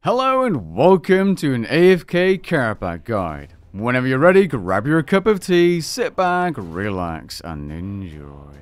Hello and welcome to an AFK Kerapac guide. Whenever you're ready, grab your cup of tea, sit back, relax, and enjoy.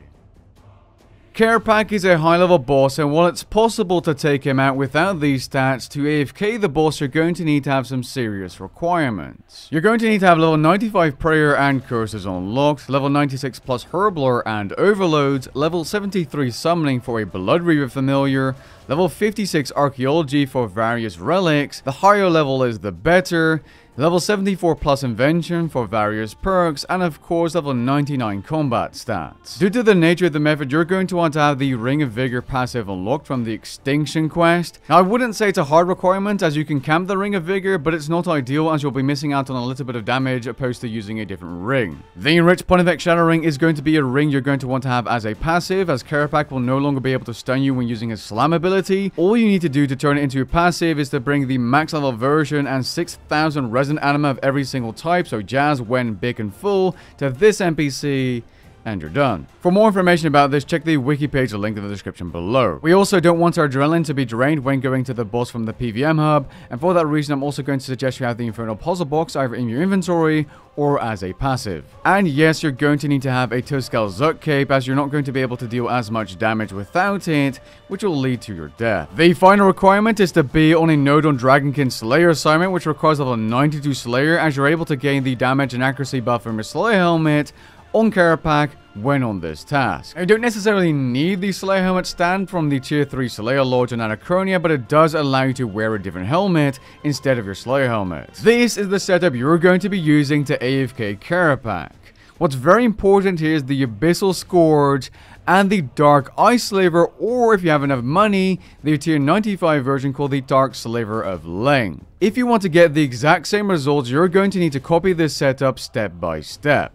Kerapac is a high-level boss, and while it's possible to take him out without these stats, to AFK the boss you're going to need to have some serious requirements. You're going to need to have level 95 Prayer and Curses unlocked, level 96 plus Herbler and Overloads, level 73 Summoning for a Blood Reaver Familiar, level 56 Archaeology for various relics, the higher level is the better, level 74 plus Invention for various perks, and of course level 99 combat stats. Due to the nature of the method, you're going to want to have the Ring of Vigor passive unlocked from the Extinction quest. Now I wouldn't say it's a hard requirement as you can camp the Ring of Vigor, but it's not ideal as you'll be missing out on a little bit of damage opposed to using a different ring. The Enriched Pontifex Shadow Ring is going to be a ring you're going to want to have as a passive, as Kerapac will no longer be able to stun you when using his slam ability. All you need to do to turn it into a passive is to bring the max level version and 6,000 resin anima of every single type, so Jazz, when big and full, to this NPC, and you're done. For more information about this, check the wiki page linked in the description below. We also don't want our adrenaline to be drained when going to the boss from the PVM hub, and for that reason I'm also going to suggest you have the Infernal Puzzle Box either in your inventory or as a passive. And yes, you're going to need to have a Tuscal Zuk Cape, as you're not going to be able to deal as much damage without it, which will lead to your death. The final requirement is to be on a node on Dragonkin Slayer assignment, which requires level 92 Slayer, as you're able to gain the damage and accuracy buff from your Slayer helmet on Kerapac when on this task. You don't necessarily need the Slayer helmet stand from the tier 3 Slayer Lodge on Anachronia, but it does allow you to wear a different helmet instead of your Slayer helmet. This is the setup you're going to be using to AFK Kerapac. What's very important here is the Abyssal Scourge and the Dark Ice Slaver, or if you have enough money, the tier 95 version called the Dark Slaver of Leng. If you want to get the exact same results, you're going to need to copy this setup step by step.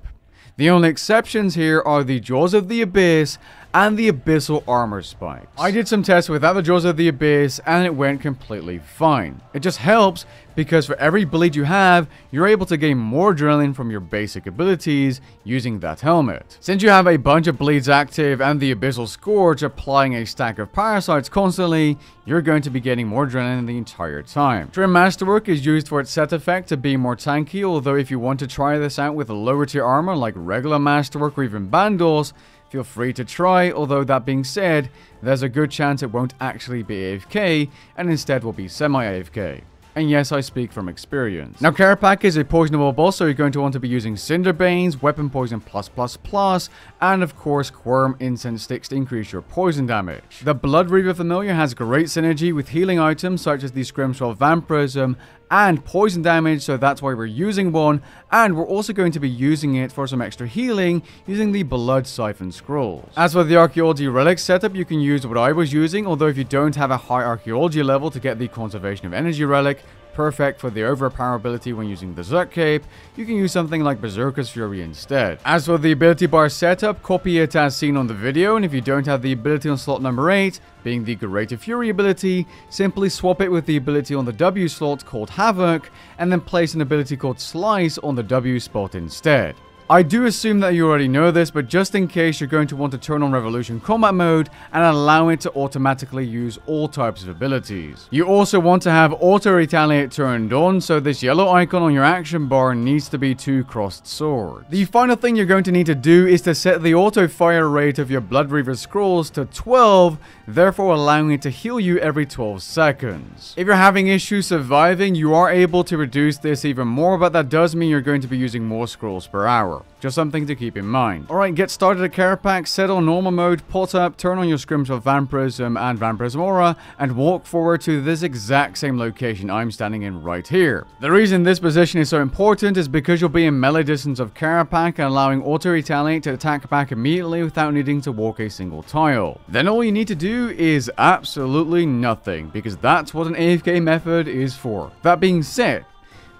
The only exceptions here are the Jaws of the Abyss and the Abyssal Armor Spikes. I did some tests without the Jaws of the Abyss and it went completely fine. It just helps because for every bleed you have, you're able to gain more adrenaline from your basic abilities using that helmet. Since you have a bunch of bleeds active and the Abyssal Scourge applying a stack of parasites constantly, you're going to be getting more adrenaline the entire time. Trim Masterwork is used for its set effect to be more tanky, although if you want to try this out with a lower tier armor like regular Masterwork or even Bandos, feel free to try, although that being said, there's a good chance it won't actually be AFK and instead will be semi-AFK. And yes, I speak from experience. Now, Kerapac is a poisonable boss, so you're going to want to be using Cinderbanes, Weapon Poison +++, and of course, Quirm Incense Sticks to increase your poison damage. The Blood Reaver Familiar has great synergy with healing items such as the Scrimshaw Vampirism and poison damage, so that's why we're using one, and we're also going to be using it for some extra healing using the Blood Siphon Scrolls. As for the Archaeology Relic setup, you can use what I was using, although if you don't have a high Archaeology level to get the Conservation of Energy Relic, perfect for the overpower ability when using the Zuk Cape, you can use something like Berserker's Fury instead. As for the ability bar setup, copy it as seen on the video, and if you don't have the ability on slot number 8, being the Greater Fury ability, simply swap it with the ability on the W slot called Havoc, and then place an ability called Slice on the W spot instead. I do assume that you already know this, but just in case, you're going to want to turn on Revolution Combat Mode and allow it to automatically use all types of abilities. You also want to have Auto Retaliate turned on, so this yellow icon on your action bar needs to be 2 crossed swords. The final thing you're going to need to do is to set the auto fire rate of your Blood Reaver Scrolls to 12, therefore allowing it to heal you every 12 seconds. If you're having issues surviving, you are able to reduce this even more, but that does mean you're going to be using more scrolls per hour. Just something to keep in mind. Alright, get started at Kerapac, set on normal mode, pot up, turn on your Scrimshaw Vampirism and Vampirism Aura, and walk forward to this exact same location I'm standing in right here. The reason this position is so important is because you'll be in melee distance of Kerapac, allowing Auto Retaliate to attack back immediately without needing to walk a single tile. Then all you need to do is absolutely nothing, because that's what an AFK method is for. That being said,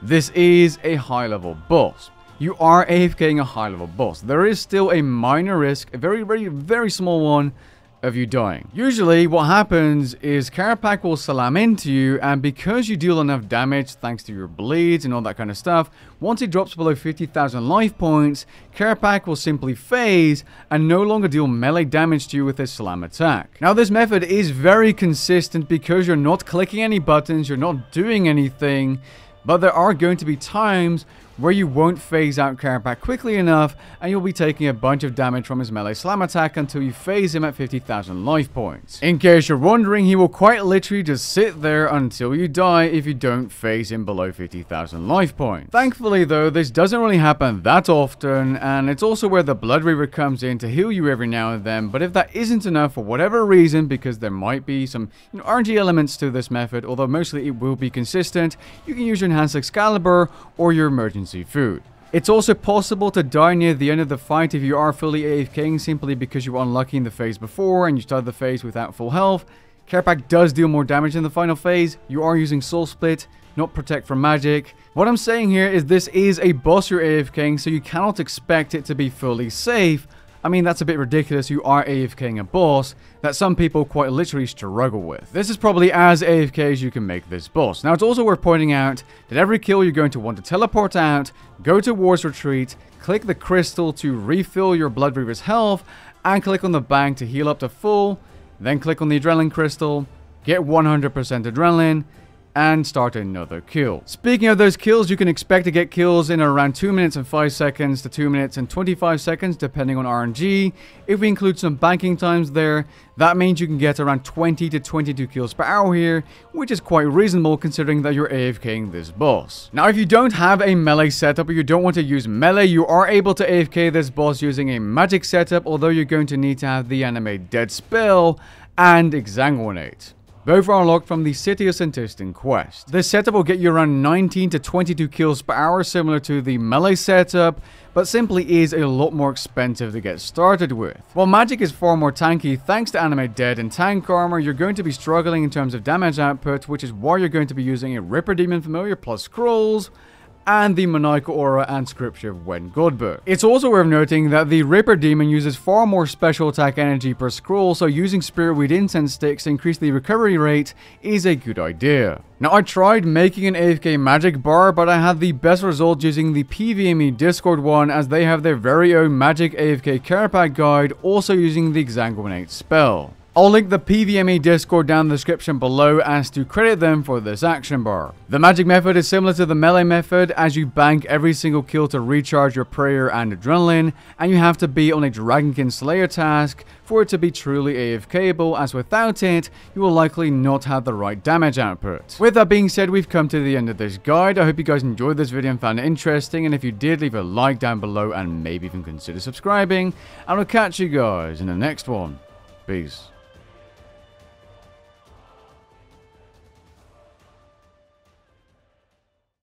this is a high level boss. You are AFKing a high-level boss. There is still a minor risk, a very small one, of you dying. Usually what happens is Kerapac will slam into you, and because you deal enough damage thanks to your bleeds and all that kind of stuff, once it drops below 50,000 life points, Kerapac will simply phase and no longer deal melee damage to you with his slam attack. Now this method is very consistent because you're not clicking any buttons, you're not doing anything, but there are going to be times where you won't phase out Kerapac quickly enough and you'll be taking a bunch of damage from his melee slam attack until you phase him at 50,000 life points. In case you're wondering, he will quite literally just sit there until you die if you don't phase him below 50,000 life points. Thankfully though, this doesn't really happen that often, and it's also where the Blood Reaver comes in to heal you every now and then, but if that isn't enough for whatever reason, because there might be some RNG elements to this method, although mostly it will be consistent, you can use your Enhanced Excalibur or your emergency food. It's also possible to die near the end of the fight if you are fully AFKing simply because you were unlucky in the phase before and you started the phase without full health. Kerapac does deal more damage in the final phase. You are using Soul Split, not Protect from Magic. What I'm saying here is this is a boss you're AFKing, so you cannot expect it to be fully safe. I mean, that's a bit ridiculous. You are AFKing a boss that some people quite literally struggle with. This is probably as AFK as you can make this boss. Now, it's also worth pointing out that every kill you're going to want to teleport out, go to War's Retreat, click the crystal to refill your Blood Reaver's health, and click on the bank to heal up to full, then click on the Adrenaline Crystal, get 100% Adrenaline, and start another kill. Speaking of those kills, you can expect to get kills in around 2 minutes and 5 seconds to 2 minutes and 25 seconds depending on RNG. If we include some banking times there, that means you can get around 20 to 22 kills per hour here, which is quite reasonable considering that you're AFKing this boss. Now if you don't have a melee setup or you don't want to use melee, you are able to AFK this boss using a magic setup, although you're going to need to have the Animate Dead spell and Exsanguinate. Both are unlocked from the City of Santistan quest. This setup will get you around 19 to 22 kills per hour, similar to the melee setup, but simply is a lot more expensive to get started with. While magic is far more tanky thanks to Animate Dead and tank armor, you're going to be struggling in terms of damage output, which is why you're going to be using a Ripper Demon Familiar plus Scrolls, and the Maniacal Aura and Scripture of Wen Godbook. It's also worth noting that the Ripper Demon uses far more special attack energy per scroll, so using Spiritweed Incense Sticks to increase the recovery rate is a good idea. Now I tried making an AFK magic bar, but I had the best results using the PVME Discord one, as they have their very own magic AFK Kerapac guide, also using the Exsanguinate spell. I'll link the PVME Discord down in the description below as to credit them for this action bar. The magic method is similar to the melee method, as you bank every single kill to recharge your prayer and adrenaline, and you have to be on a Dragonkin Slayer task for it to be truly AFKable, as without it, you will likely not have the right damage output. With that being said, we've come to the end of this guide. I hope you guys enjoyed this video and found it interesting, and if you did, leave a like down below and maybe even consider subscribing, and I'll catch you guys in the next one. Peace.